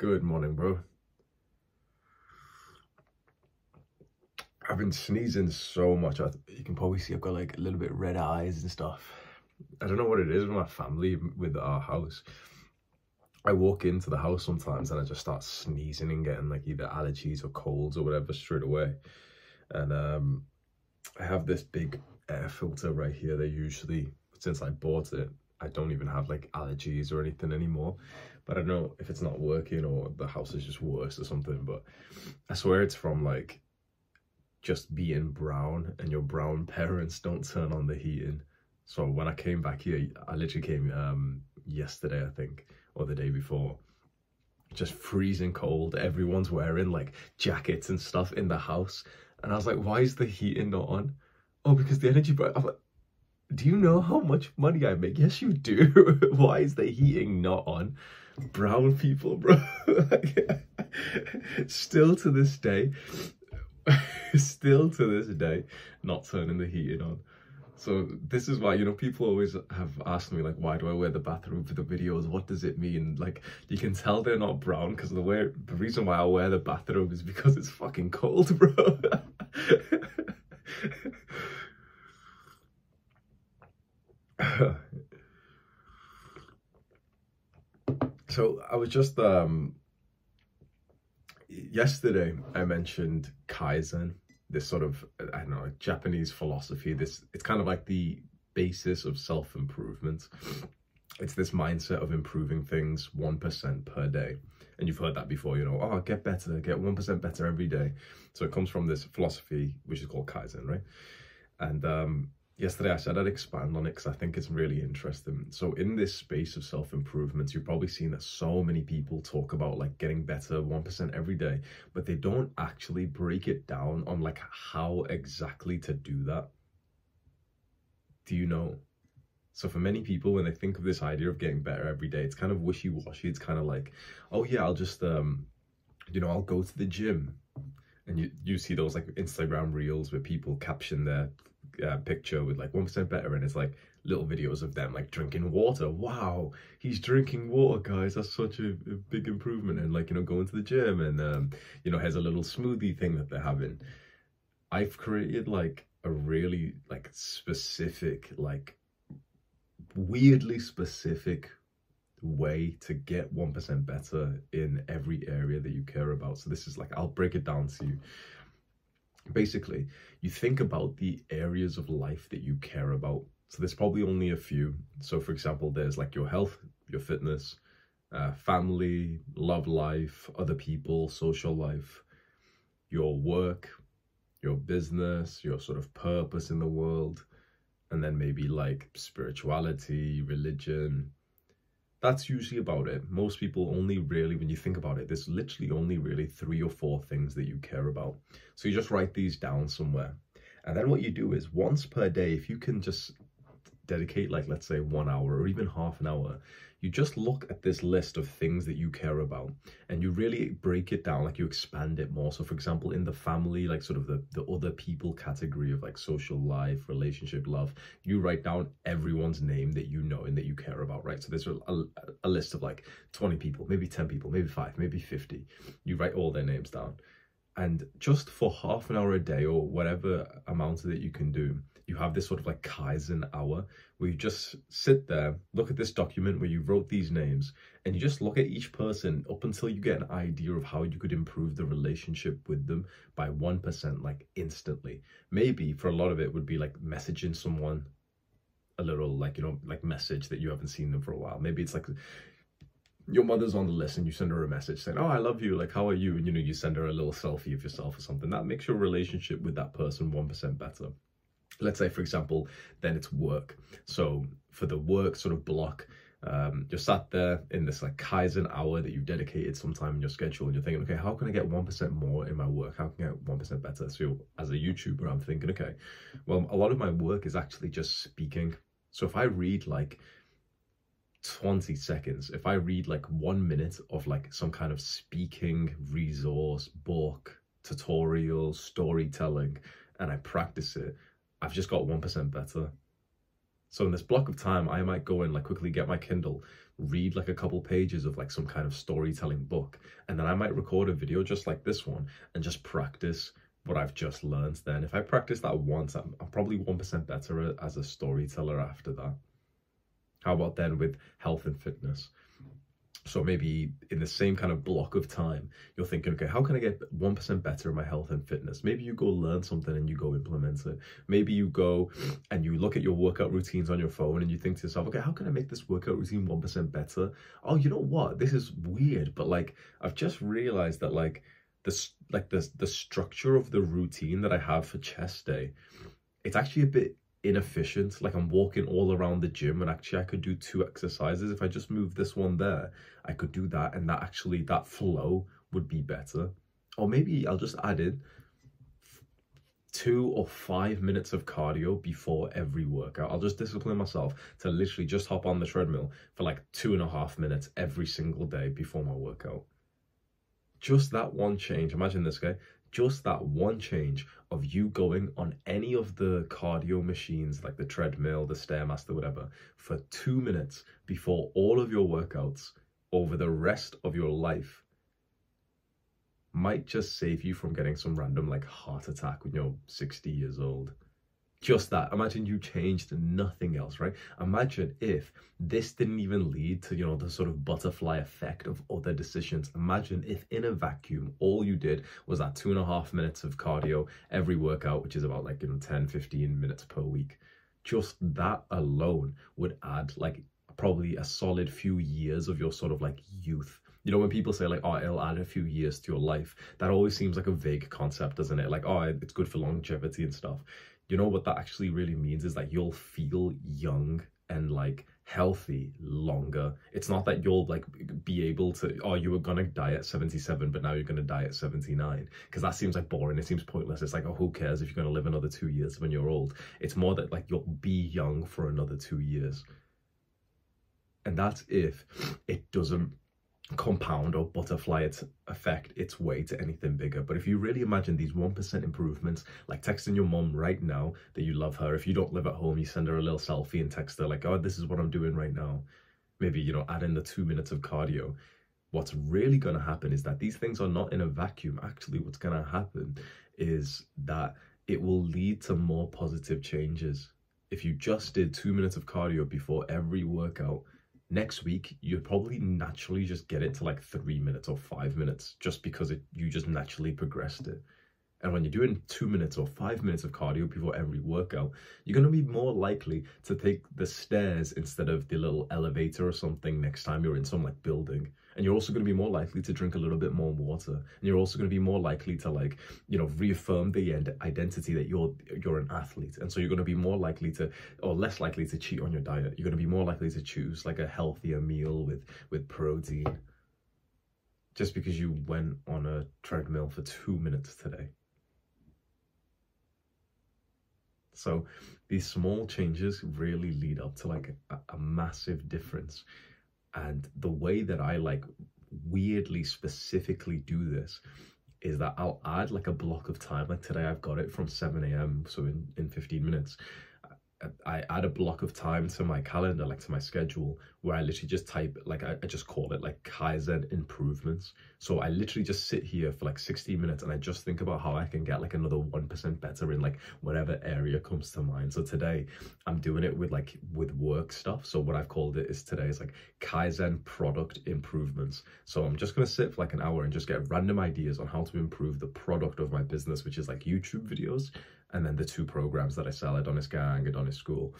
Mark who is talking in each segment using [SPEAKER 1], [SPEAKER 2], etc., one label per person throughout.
[SPEAKER 1] Good morning, bro. I've been sneezing so much. You can probably see I've got like a little bit red eyes and stuff. I don't know what it is with my family, with our house. I walk into the house sometimes and I just start sneezing and getting like either allergies or colds or whatever straight away. And I have this big air filter right here that usually, since I bought it, I don't even have like allergies or anything anymore. But I don't know if it's not working or the house is just worse or something. But I swear it's from like just being brown, and your brown parents don't turn on the heating. So when I came back here, I literally came yesterday, I think, or the day before, just freezing cold. Everyone's wearing like jackets and stuff in the house. And I was like, why is the heating not on? Oh, because the energy, I'm like, do you know how much money I make? Yes, you do. Why is the heating not on? Brown people, bro. Still to this day, not turning the heating on. So this is why, you know, people always have asked me like, why do I wear the bathrobe for the videos? What does it mean? Like, you can tell they're not brown because the reason why I wear the bathrobe is because it's fucking cold, bro. So I was just yesterday I mentioned Kaizen, this sort of, I don't know, Japanese philosophy. It's kind of like the basis of self-improvement. It's this mindset of improving things 1% per day. And you've heard that before, you know, oh, get better, get 1% better every day. So it comes from this philosophy, which is called Kaizen, right? And yesterday I said I'd expand on it because I think it's really interesting. So in this space of self-improvement, you've probably seen that so many people talk about like getting better 1% every day, but they don't actually break it down on like how exactly to do that. Do you know? So for many people, when they think of this idea of getting better every day, it's kind of wishy-washy. It's kind of like, oh yeah, I'll just, you know, I'll go to the gym. And you see those like Instagram reels where people caption their picture with like 1% better, and it's like little videos of them like drinking water. Wow, he's drinking water, guys. That's such a big improvement. And like, you know, going to the gym, and you know, has a little smoothie thing that they're having. I've created like a really like specific, like weirdly specific way to get 1% better in every area that you care about. So this is like, I'll break it down to you. Basically, you think about the areas of life that you care about. So there's probably only a few. So for example, there's like your health, your fitness, family, love life, other people, social life, your work, your business, your sort of purpose in the world, and then maybe like spirituality, religion. That's usually about it. Most people only really, when you think about it, there's literally only really 3 or 4 things that you care about. So you just write these down somewhere. And then what you do is once per day, if you can just dedicate like, let's say 1 hour or even half an hour, you just look at this list of things that you care about and you really break it down, like you expand it more. So for example, in the family, like sort of the other people category of like social life, relationship, love, you write down everyone's name that you know and that you care about, right? So there's a list of like 20 people, maybe 10 people, maybe 5, maybe 50. You write all their names down. And just for half an hour a day or whatever amount that you can do, you have this sort of like Kaizen hour where you just sit there, look at this document where you wrote these names, and you just look at each person up until you get an idea of how you could improve the relationship with them by 1%, like instantly. Maybe for a lot of it would be like messaging someone a little, like, you know, like message that you haven't seen them for a while. Maybe it's like your mother's on the list and you send her a message saying, oh, I love you, like, how are you? And, you know, you send her a little selfie of yourself or something. That makes your relationship with that person 1% better. Let's say, for example, then it's work. So for the work sort of block, you're sat there in this like Kaizen hour that you've dedicated some time in your schedule, and you're thinking, okay, how can I get 1% more in my work? How can I get 1% better? So as a YouTuber, I'm thinking, okay, well, a lot of my work is actually just speaking. So if I read like 20 seconds, if I read like 1 minute of like some kind of speaking resource, book, tutorial, storytelling, and I practice it, I've just got 1% better. So in this block of time, I might go and like quickly get my Kindle, read like a couple pages of like some kind of storytelling book, and then I might record a video just like this one and just practice what I've just learned. Then if I practice that once, I'm probably 1% better as a storyteller after that. How about then with health and fitness? So maybe in the same kind of block of time, you're thinking, okay, how can I get 1% better in my health and fitness? Maybe you go learn something and you go implement it. Maybe you go and you look at your workout routines on your phone and you think to yourself, okay, how can I make this workout routine 1% better? Oh, you know what? This is weird, but like, I've just realized that like the structure of the routine that I have for chest day, it's actually a bit inefficient. Like I'm walking all around the gym and actually I could do 2 exercises. If I just move this one there, I could do that, and that flow would be better. Or maybe I'll just add in 2 or 5 minutes of cardio before every workout. I'll just discipline myself to literally just hop on the treadmill for like 2.5 minutes every single day before my workout. Just that one change. Imagine this, guy. Just that one change of you going on any of the cardio machines, like the treadmill, the Stairmaster, whatever, for 2 minutes before all of your workouts over the rest of your life might just save you from getting some random like heart attack when you're 60 years old. Just that. Imagine you changed nothing else, right? Imagine if this didn't even lead to, you know, the sort of butterfly effect of other decisions. Imagine if in a vacuum, all you did was that 2.5 minutes of cardio every workout, which is about like, you know, 10, 15 minutes per week. Just that alone would add like probably a solid few years of your sort of like youth. You know, when people say like, oh, it'll add a few years to your life, that always seems like a vague concept, doesn't it? Like, oh, it's good for longevity and stuff. You know what that actually really means is that you'll feel young and like healthy longer. It's not that you'll like be able to, oh, you were gonna die at 77, but now you're gonna die at 79, because that seems like boring. It seems pointless. It's like, oh, who cares if you're gonna live another 2 years when you're old? It's more that like you'll be young for another 2 years. And that's if it doesn't compound or butterfly affect its way to anything bigger. But if you really imagine these 1% improvements, like texting your mom right now that you love her. If you don't live at home, you send her a little selfie and text her like, oh, this is what I'm doing right now. Maybe, you know, add in the 2 minutes of cardio. What's really going to happen is that these things are not in a vacuum. Actually, what's going to happen is that it will lead to more positive changes. If you just did 2 minutes of cardio before every workout, next week, you'd probably naturally just get it to like 3 minutes or 5 minutes, just because you just naturally progressed it. And when you're doing 2 minutes or 5 minutes of cardio before every workout, you're going to be more likely to take the stairs instead of the little elevator or something next time you're in some like building. And you're also going to be more likely to drink a little bit more water. And you're also going to be more likely to like, you know, reaffirm the identity that you're an athlete. And so you're going to be more likely to, or less likely to cheat on your diet. You're going to be more likely to choose like a healthier meal with protein, just because you went on a treadmill for 2 minutes today. So these small changes really lead up to like a massive difference. And the way that I like weirdly specifically do this is that I'll add like a block of time. Like today I've got it from 7 a.m. So in 15 minutes, I add a block of time to my calendar, like to my schedule, where I literally just type, like I just call it like Kaizen improvements. So I literally just sit here for like 60 minutes and I just think about how I can get like another 1% better in like whatever area comes to mind. So today I'm doing it with work stuff. So what I've called it is today is like Kaizen product improvements. So I'm just going to sit for like an hour and just get random ideas on how to improve the product of my business, which is like YouTube videos, and then the 2 programs that I sell, Adonis Gang, Adonis School.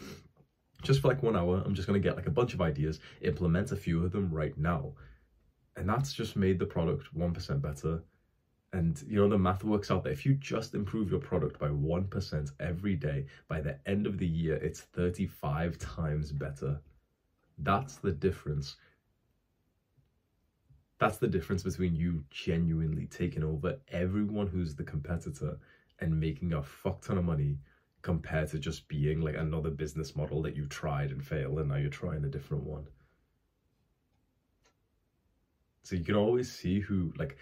[SPEAKER 1] Just for like 1 hour, I'm just going to get like a bunch of ideas, implement a few of them right now. And that's just made the product 1% better. And you know, the math works out that if you just improve your product by 1% every day, by the end of the year, it's 35 times better. That's the difference. That's the difference between you genuinely taking over everyone who's the competitor and making a fuck ton of money, compared to just being like another business model that you tried and failed and now you're trying a different one. So you can always see who, like,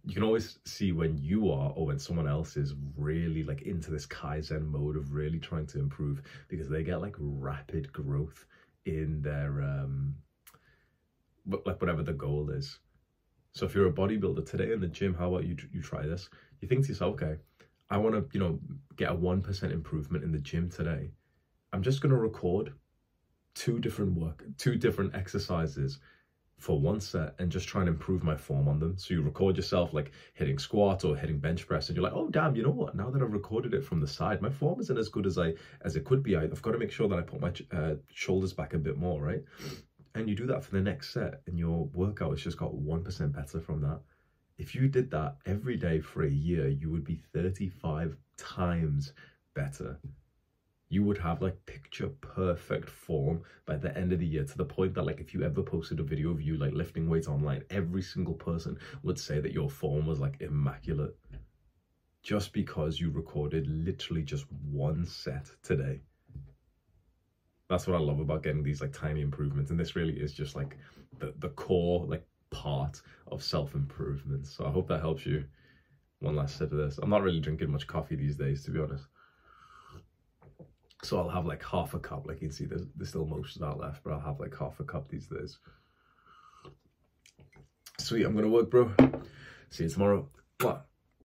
[SPEAKER 1] you can always see when you are or when someone else is really like into this Kaizen mode of really trying to improve, because they get like rapid growth in their like whatever the goal is. So if you're a bodybuilder today in the gym, how about you try this? You think to yourself, okay, I want to, you know, get a 1% improvement in the gym today. I'm just going to record two different exercises for one set and just try and improve my form on them. So you record yourself like hitting squat or hitting bench press, and you're like, oh damn, you know what, now that I've recorded it from the side, my form isn't as good as it could be. I've got to make sure that I put my shoulders back a bit more, right? And you do that for the next set, and your workout has just got 1% better from that. If you did that every day for a year, you would be 35 times better. You would have like picture perfect form by the end of the year, to the point that like if you ever posted a video of you like lifting weights online, every single person would say that your form was like immaculate, just because you recorded literally just one set today. That's what I love about getting these like tiny improvements, and this really is just like the core like part of self-improvement. So I hope that helps you. One last sip of this. I'm not really drinking much coffee these days, to be honest. So I'll have like half a cup. Like you can see, there's still most of that left, but I'll have like half a cup these days. Sweet, I'm gonna work, bro. See you tomorrow. Mwah.